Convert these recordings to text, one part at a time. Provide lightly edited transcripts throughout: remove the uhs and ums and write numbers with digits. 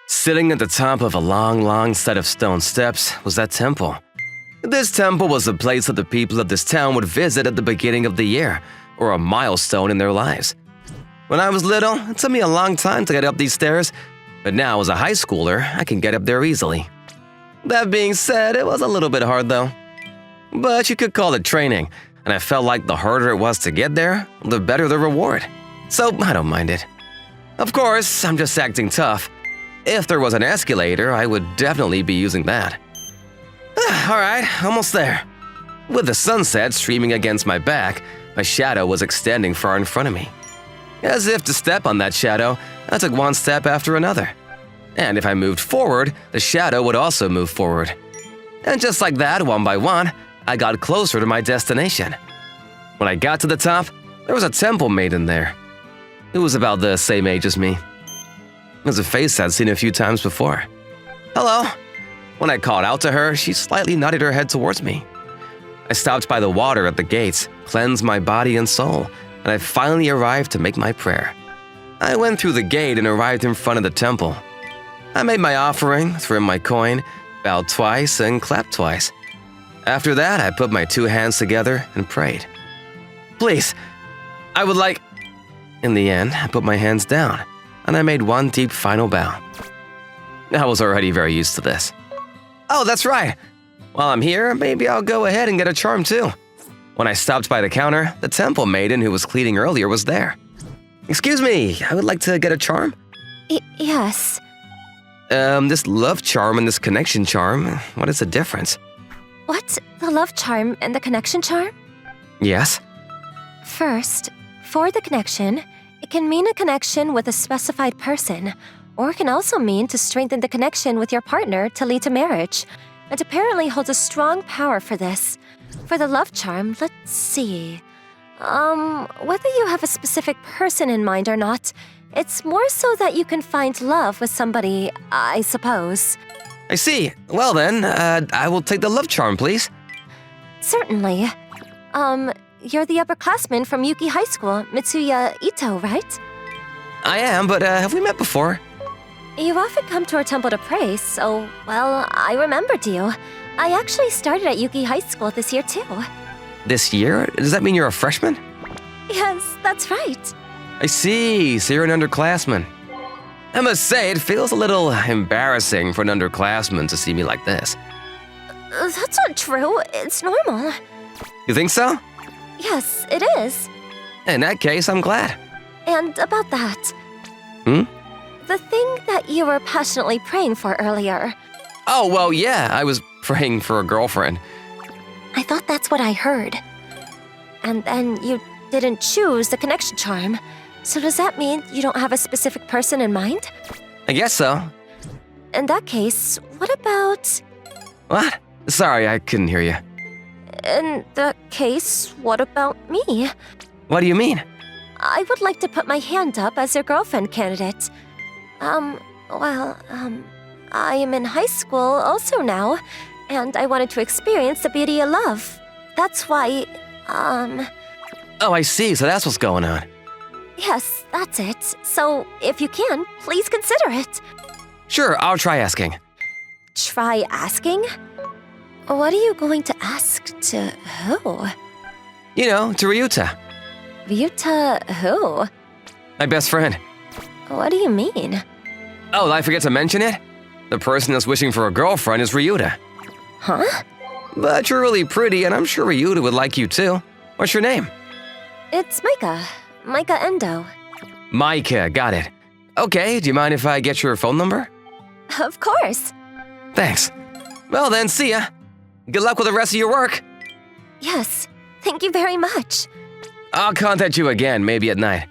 Sitting at the top of a long set of stone steps was that temple. This temple was the place that the people of this town would visit at the beginning of the year, or a milestone in their lives. When I was little, it took me a long time to get up these stairs, but now as a high schooler, I can get up there easily. That being said, it was a little bit hard though. But you could call it training, and I felt like the harder it was to get there, the better the reward. So I don't mind it. Of course, I'm just acting tough. If there was an escalator, I would definitely be using that. Alright, almost there. With the sunset streaming against my back, my shadow was extending far in front of me. As if to step on that shadow, I took one step after another. And if I moved forward, the shadow would also move forward. And just like that, one by one, I got closer to my destination. When I got to the top, there was a temple maiden there. It was about the same age as me. It was a face I'd seen a few times before. Hello. When I called out to her, she slightly nodded her head towards me. I stopped by the water at the gates, cleansed my body and soul, and I finally arrived to make my prayer. I went through the gate and arrived in front of the temple. I made my offering, threw in my coin, bowed twice, and clapped twice. After that, I put my two hands together and prayed. Please, I would like… In the end, I put my hands down, and I made one deep final bow. I was already very used to this. Oh, that's right. While I'm here, maybe I'll go ahead and get a charm too. When I stopped by the counter, the temple maiden who was cleaning earlier was there. Excuse me, I would like to get a charm. Yes. This love charm and this connection charm, what is the difference? What? The love charm and the connection charm? Yes. First, for the connection, it can mean a connection with a specified person, or it can also mean to strengthen the connection with your partner to lead to marriage, and apparently holds a strong power for this. For the love charm, let's see. Whether you have a specific person in mind or not, it's more so that you can find love with somebody, I suppose. I see. Well then, I will take the love charm, please. Certainly. You're the upperclassman from Yuki High School, Mitsuya Ito, right? I am, but have we met before? You've often come to our temple to pray, so, well, I remembered you. I actually started at Yuki High School this year too. This year? Does that mean you're a freshman? Yes, that's right. I see, so you're an underclassman. I must say, it feels a little embarrassing for an underclassman to see me like this. That's not true. It's normal. You think so? Yes, it is. In that case, I'm glad. And about that. Hmm? The thing that you were passionately praying for earlier. Oh, well, yeah, I was praying for a girlfriend. I thought that's what I heard. And then you didn't choose the connection charm. So does that mean you don't have a specific person in mind? I guess so. In that case, what about… What? Sorry, I couldn't hear you. In that case, what about me? What do you mean? I would like to put my hand up as your girlfriend candidate. I am in high school also now, and I wanted to experience the beauty of love. That's why, Oh, I see, so that's what's going on. Yes, that's it. So, if you can, please consider it. Sure, I'll try asking. Try asking? What are you going to ask to who? You know, to Ryuta. Ryuta who? My best friend. What do you mean? Oh, did I forget to mention it? The person that's wishing for a girlfriend is Ryuta. Huh? But you're really pretty, and I'm sure Ryuta would like you too. What's your name? It's Micah. Micah Endo. Micah, got it. Okay, do you mind if I get your phone number? Of course. Thanks. Well then, see ya. Good luck with the rest of your work. Yes, thank you very much. I'll contact you again, maybe at night.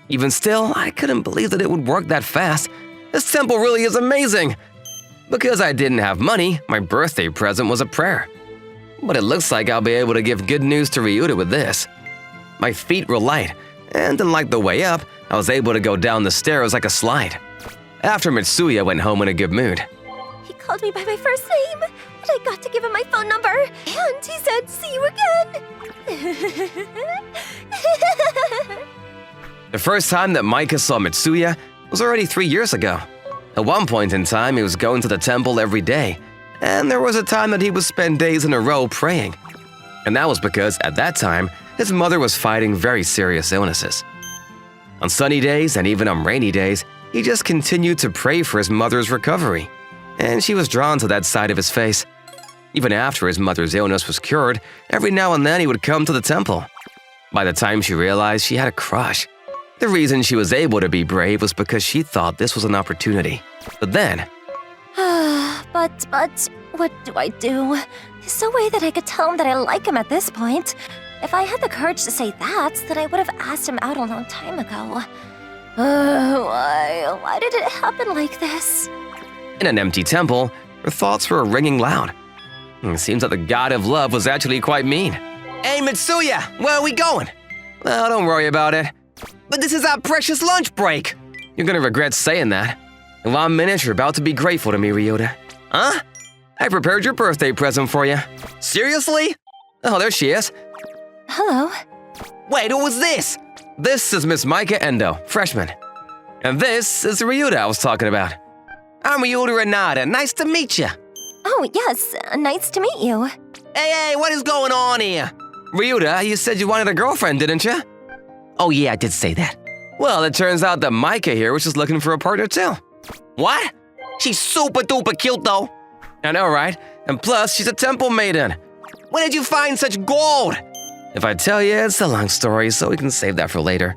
Even still, I couldn't believe that it would work that fast. This temple really is amazing. Because I didn't have money, my birthday present was a prayer. But it looks like I'll be able to give good news to Ryuta with this. My feet were light, and unlike the way up, I was able to go down the stairs like a slide. After Mitsuya went home in a good mood. He called me by my first name, and I got to give him my phone number, and he said, "See you again." The first time that Micah saw Mitsuya was already 3 years ago. At one point in time, he was going to the temple every day, and there was a time that he would spend days in a row praying. And that was because, at that time, his mother was fighting very serious illnesses. On sunny days and even on rainy days, he just continued to pray for his mother's recovery, and she was drawn to that side of his face. Even after his mother's illness was cured, every now and then he would come to the temple. By the time she realized she had a crush, the reason she was able to be brave was because she thought this was an opportunity. But then… But, what do I do? There's no way that I could tell him that I like him at this point. If I had the courage to say that, then I would have asked him out a long time ago. Why did it happen like this? In an empty temple, her thoughts were ringing loud. It seems that the god of love was actually quite mean. Hey, Mitsuya, where are we going? Well, don't worry about it. But this is our precious lunch break. You're gonna regret saying that. In 1 minute, you're about to be grateful to me, Ryota. Huh? I prepared your birthday present for you. Seriously? Oh, there she is. Hello. Wait, who was this? This is Miss Maika Endo, freshman. And this is Ryuta I was talking about. I'm Ryuta Renata, nice to meet you. Oh, yes, nice to meet you. Hey, what is going on here? Ryuta, you said you wanted a girlfriend, didn't you? Oh yeah, I did say that. Well, it turns out that Maika here was just looking for a partner too. What? She's super duper cute though. I know, right? And plus, she's a temple maiden. Where did you find such gold? If I tell you, it's a long story, so we can save that for later.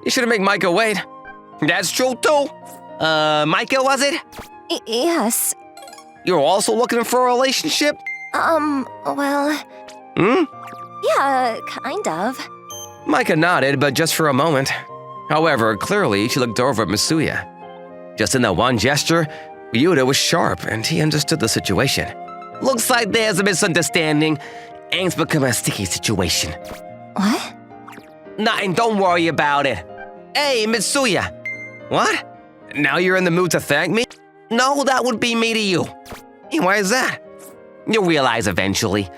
You shouldn't make Maika wait. That's true too. Maika, was it? Yes. You're also looking for a relationship? Well… Yeah, kind of. Maika nodded, but just for a moment. However, clearly, she looked over at Mitsuya. Just in that one gesture, Ryuta was sharp, and he understood the situation. Looks like there's a misunderstanding, and it's become a sticky situation. What? Nothing, don't worry about it. Hey, Mitsuya. What? Now you're in the mood to thank me? No, that would be me to you. Hey, why is that? You'll realize eventually.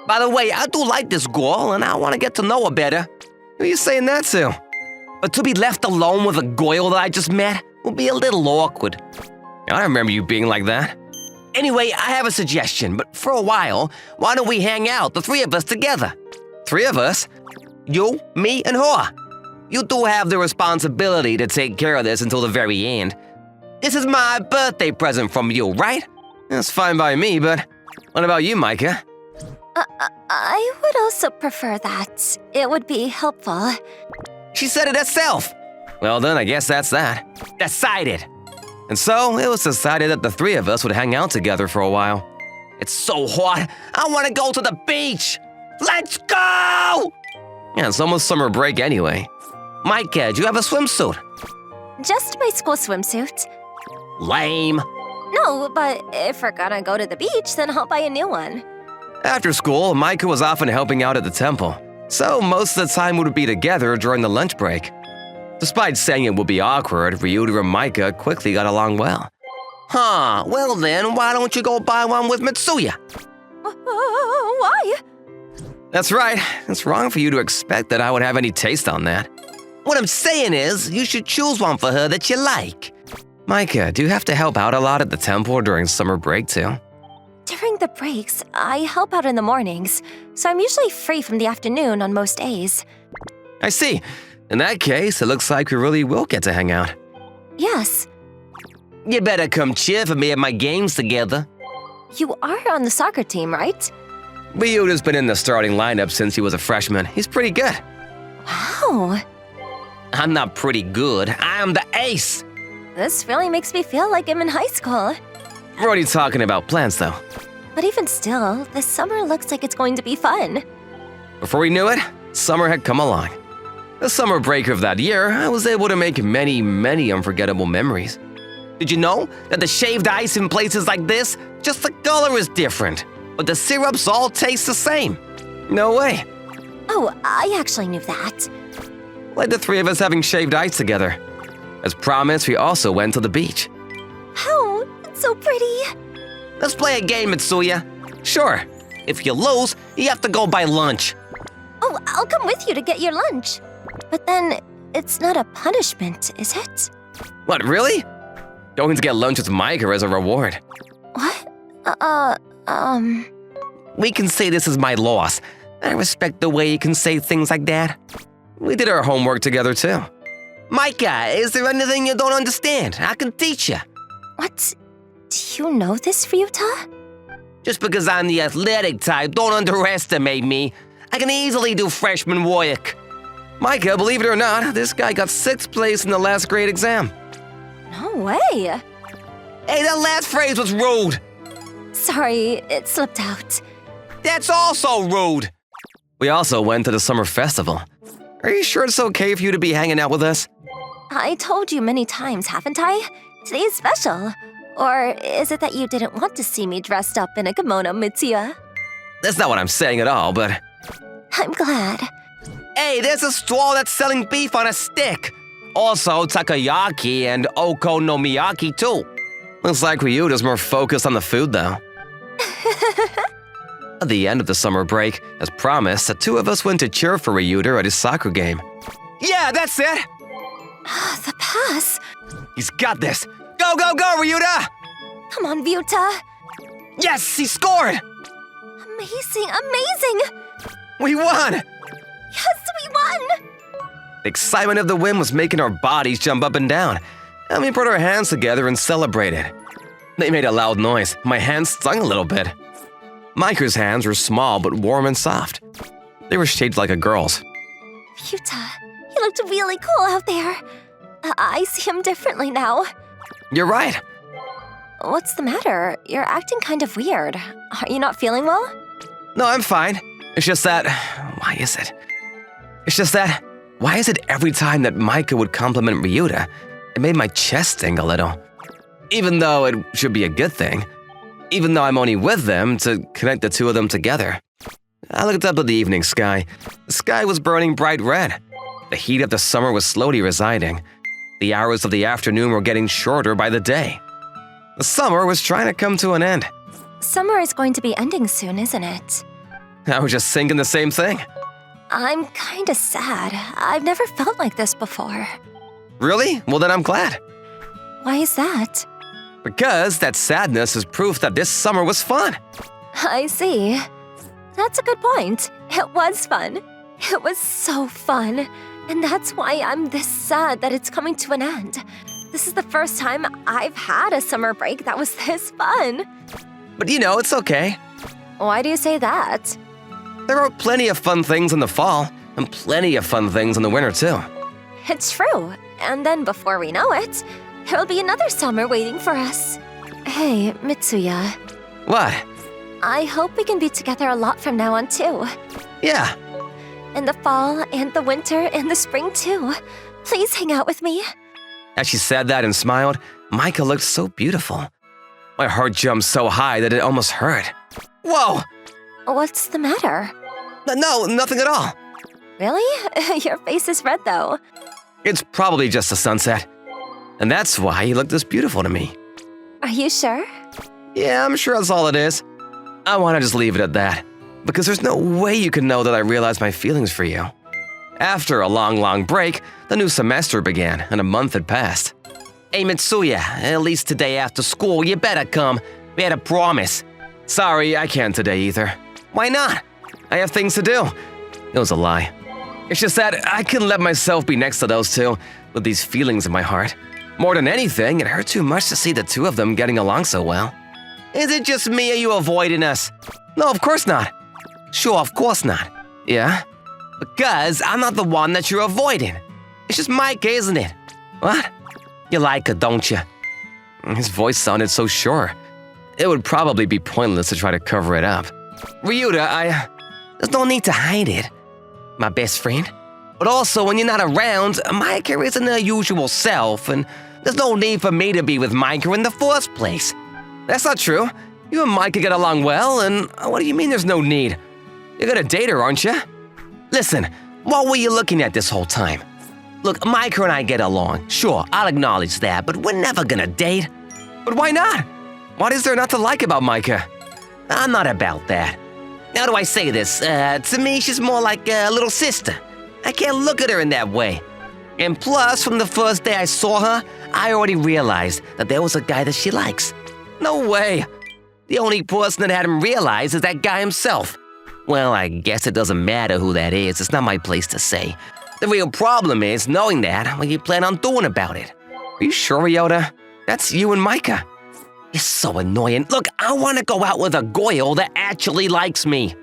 By the way, I do like this girl, and I want to get to know her better. Who are you saying that to? But to be left alone with a girl that I just met will be a little awkward. I don't remember you being like that. Anyway, I have a suggestion, but for a while, why don't we hang out, the three of us together? Three of us? You, me, and her. You do have the responsibility to take care of this until the very end. This is my birthday present from you, right? That's fine by me, but what about you, Maika? I would also prefer that. It would be helpful. She said it herself. Well then, I guess that's that. Decided. And so, it was decided that the three of us would hang out together for a while. It's so hot, I want to go to the beach! Let's go! Yeah, it's almost summer break anyway. Maika, do you have a swimsuit? Just my school swimsuit. Lame. No, but if we're gonna go to the beach, then I'll buy a new one. After school, Maika was often helping out at the temple, so most of the time we would be together during the lunch break. Despite saying it would be awkward, Ryuta and Maika quickly got along well. Huh, well then, why don't you go buy one with Mitsuya? Why? That's right, it's wrong for you to expect that I would have any taste on that. What I'm saying is, you should choose one for her that you like. Maika, do you have to help out a lot at the temple during summer break too? During the breaks, I help out in the mornings, so I'm usually free from the afternoon on most days. I see. In that case, it looks like we really will get to hang out. Yes. You better come cheer for me at my games together. You are on the soccer team, right? Ryuta's been in the starting lineup since he was a freshman. He's pretty good. Wow. I'm not pretty good. I'm the ace. This really makes me feel like I'm in high school. We're already talking about plans, though. But even still, this summer looks like it's going to be fun. Before we knew it, summer had come along. The summer break of that year, I was able to make many, many unforgettable memories. Did you know that the shaved ice in places like this, just the color is different, but the syrups all taste the same? No way. Oh, I actually knew that. Like the three of us having shaved ice together. As promised, we also went to the beach. Oh, it's so pretty. Let's play a game, Mitsuya. Sure. If you lose, you have to go buy lunch. Oh, I'll come with you to get your lunch. But then, it's not a punishment, is it? What, really? Going to get lunch with Micah as a reward. What? We can say this is my loss. I respect the way you can say things like that. We did our homework together too. Micah, is there anything you don't understand? I can teach you. What? Do you know this, Ryuta? Just because I'm the athletic type, don't underestimate me. I can easily do freshman work. Micah, believe it or not, this guy got 6th place in the last grade exam. No way. Hey, that last phrase was rude. Sorry, it slipped out. That's also rude. We also went to the summer festival. Are you sure it's okay for you to be hanging out with us? I told you many times, haven't I? Today is special. Or is it that you didn't want to see me dressed up in a kimono, Mitsuya? That's not what I'm saying at all, but... I'm glad. Hey, there's a stall that's selling beef on a stick. Also, takoyaki and okonomiyaki too. Looks like Ryuta's more focused on the food, though. At the end of the summer break, as promised, the two of us went to cheer for Ryuta at his soccer game. Yeah, that's it! The pass. He's got this! Go, go, go, Ryuta! Come on, Ryuta. Yes, he scored! Amazing, amazing! We won! Yes, we won! The excitement of the win was making our bodies jump up and down, and we put our hands together and celebrated. They made a loud noise. My hands stung a little bit. Micah's hands were small but warm and soft. They were shaped like a girl's. Ryuta, he looked really cool out there. I see him differently now. You're right. What's the matter? You're acting kind of weird. Are you not feeling well? No, I'm fine. It's just that... Why is it? It's just that... Why is it every time that Micah would compliment Ryuta, it made my chest sting a little? Even though it should be a good thing. Even though I'm only with them to connect the two of them together. I looked up at the evening sky. The sky was burning bright red. The heat of the summer was slowly receding. The hours of the afternoon were getting shorter by the day. The summer was trying to come to an end. Summer is going to be ending soon, isn't it? I was just thinking the same thing. I'm kinda sad. I've never felt like this before. Really? Well, then I'm glad. Why is that? Because that sadness is proof that this summer was fun. I see. That's a good point. It was fun. It was so fun. And that's why I'm this sad that it's coming to an end. This is the first time I've had a summer break that was this fun. But you know, it's okay. Why do you say that? There are plenty of fun things in the fall, and plenty of fun things in the winter too. It's true. And then before we know it, there'll be another summer waiting for us. Hey, Mitsuya. What? I hope we can be together a lot from now on too. Yeah. In the fall, and the winter, and the spring too. Please hang out with me. As she said that and smiled, Micah looked so beautiful. My heart jumped so high that it almost hurt. Whoa! What's the matter? No, nothing at all. Really? Your face is red though. It's probably just the sunset. And that's why you look this beautiful to me. Are you sure? Yeah, I'm sure that's all it is. I want to just leave it at that. Because there's no way you can know that I realize my feelings for you. After a long break, the new semester began and a month had passed. Hey Mitsuya, at least today after school, you better come. We had a promise. Sorry, I can't today either. Why not? I have things to do. It was a lie. It's just that I couldn't let myself be next to those two with these feelings in my heart. More than anything, it hurt too much to see the two of them getting along so well. Is it just me or you avoiding us? No, of course not. Sure, of course not. Yeah? Because I'm not the one that you're avoiding. It's just Micah, isn't it? What? You like her, don't you? His voice sounded so sure. It would probably be pointless to try to cover it up. Ryuta, there's no need to hide it. My best friend. But also, when you're not around, Micah isn't her usual self, and there's no need for me to be with Micah in the first place. That's not true. You and Micah get along well, and what do you mean there's no need? You're gonna date her, aren't you? Listen, what were you looking at this whole time? Look, Micah and I get along. Sure, I'll acknowledge that, but we're never gonna date. But why not? What is there not to like about Micah? I'm not about that. How do I say this? To me, she's more like a little sister. I can't look at her in that way. And plus, from the first day I saw her, I already realized that there was a guy that she likes. No way! The only person that hadn't realized is that guy himself. Well, I guess it doesn't matter who that is, it's not my place to say. The real problem is knowing that what you plan on doing about it. Are you sure, Ryota? That's you and Micah. You're so annoying. Look, I want to go out with a girl that actually likes me.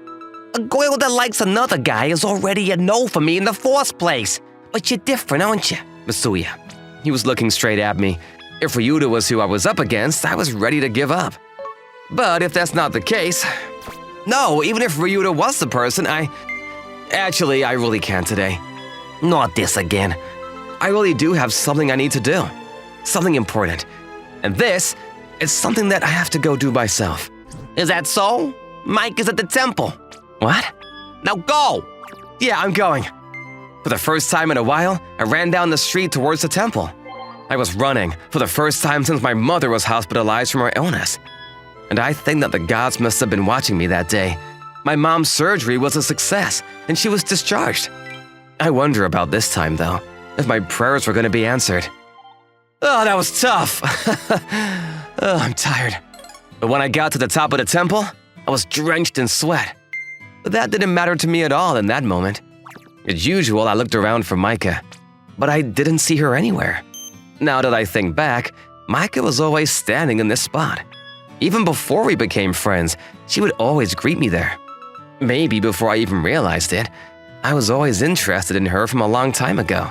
A girl that likes another guy is already a no for me in the first place. But you're different, aren't you? Mitsuya. He was looking straight at me. If Ryuta was who I was up against, I was ready to give up. But if that's not the case… No, even if Ryuta was the person, Actually, I really can't today. Not this again. I really do have something I need to do. Something important. And this is something that I have to go do myself. Is that so? Mike is at the temple. What? Now go! Yeah, I'm going. For the first time in a while, I ran down the street towards the temple. I was running for the first time since my mother was hospitalized from her illness. And I think that the gods must have been watching me that day. My mom's surgery was a success, and she was discharged. I wonder about this time, though, if my prayers were going to be answered. Oh, that was tough. I'm tired. But when I got to the top of the temple, I was drenched in sweat. But that didn't matter to me at all in that moment. As usual, I looked around for Micah, but I didn't see her anywhere. Now that I think back, Micah was always standing in this spot. Even before we became friends, she would always greet me there. Maybe before I even realized it, I was always interested in her from a long time ago.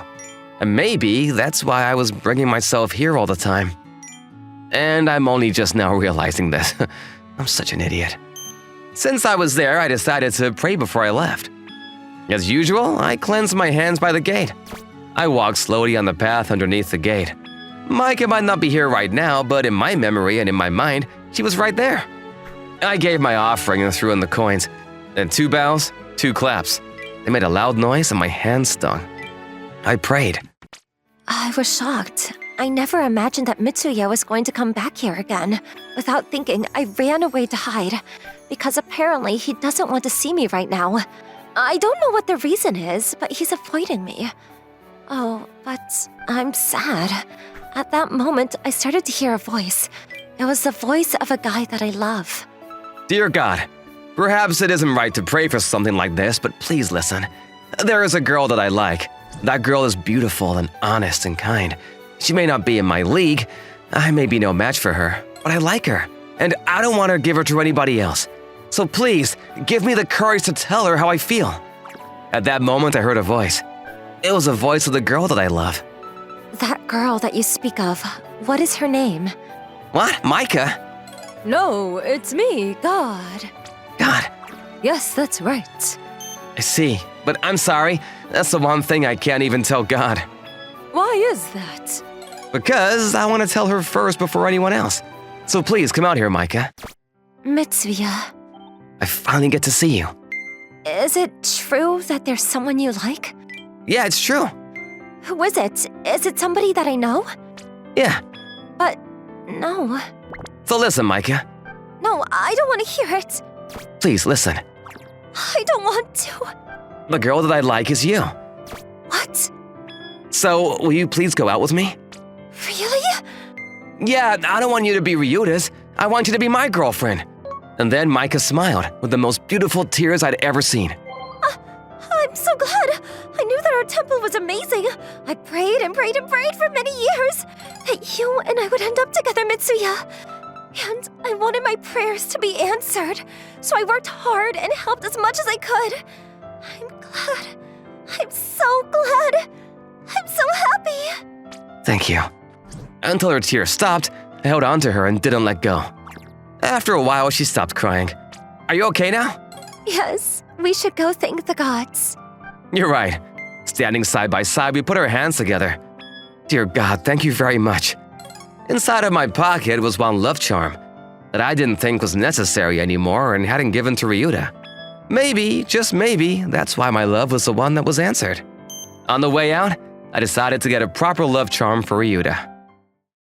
And maybe that's why I was bringing myself here all the time. And I'm only just now realizing this. I'm such an idiot. Since I was there, I decided to pray before I left. As usual, I cleansed my hands by the gate. I walked slowly on the path underneath the gate. Micah might not be here right now, but in my memory and in my mind, she was right there. I gave my offering and threw in the coins. Then 2 bows, 2 claps. They made a loud noise and my hands stung. I prayed. I was shocked. I never imagined that Mitsuya was going to come back here again. Without thinking, I ran away to hide, because apparently he doesn't want to see me right now. I don't know what the reason is, but he's avoiding me. Oh, but I'm sad. At that moment, I started to hear a voice. It was the voice of a guy that I love. Dear God, perhaps it isn't right to pray for something like this, but please listen. There is a girl that I like. That girl is beautiful and honest and kind. She may not be in my league. I may be no match for her, but I like her. And I don't want to give her to anybody else. So please, give me the courage to tell her how I feel. At that moment, I heard a voice. It was the voice of the girl that I love. That girl that you speak of, what is her name? What? Micah? No, it's me, God. God. Yes, that's right. I see, but I'm sorry. That's the one thing I can't even tell God. Why is that? Because I want to tell her first before anyone else. So please, come out here, Micah. Mitsuya. I finally get to see you. Is it true that there's someone you like? Yeah, it's true. Who is it? Is it somebody that I know? Yeah. But no. So listen, Micah. No, I don't want to hear it. Please, listen. I don't want to. The girl that I like is you. What? So, will you please go out with me? Really? Yeah, I don't want you to be Ryuta's. I want you to be my girlfriend. And then Micah smiled with the most beautiful tears I'd ever seen. I'm so glad. I knew that our temple was amazing. I prayed and prayed and prayed for many years that you and I would end up together, Mitsuya. And I wanted my prayers to be answered, so I worked hard and helped as much as I could. I'm glad. I'm so glad. I'm so happy. Thank you. Until her tears stopped, I held on to her and didn't let go. After a while, she stopped crying. Are you okay now? Yes, we should go thank the gods. You're right. Standing side by side, we put our hands together. Dear God, thank you very much. Inside of my pocket was one love charm that I didn't think was necessary anymore and hadn't given to Ryuta. Maybe, just maybe, that's why my love was the one that was answered. On the way out, I decided to get a proper love charm for Ryuta.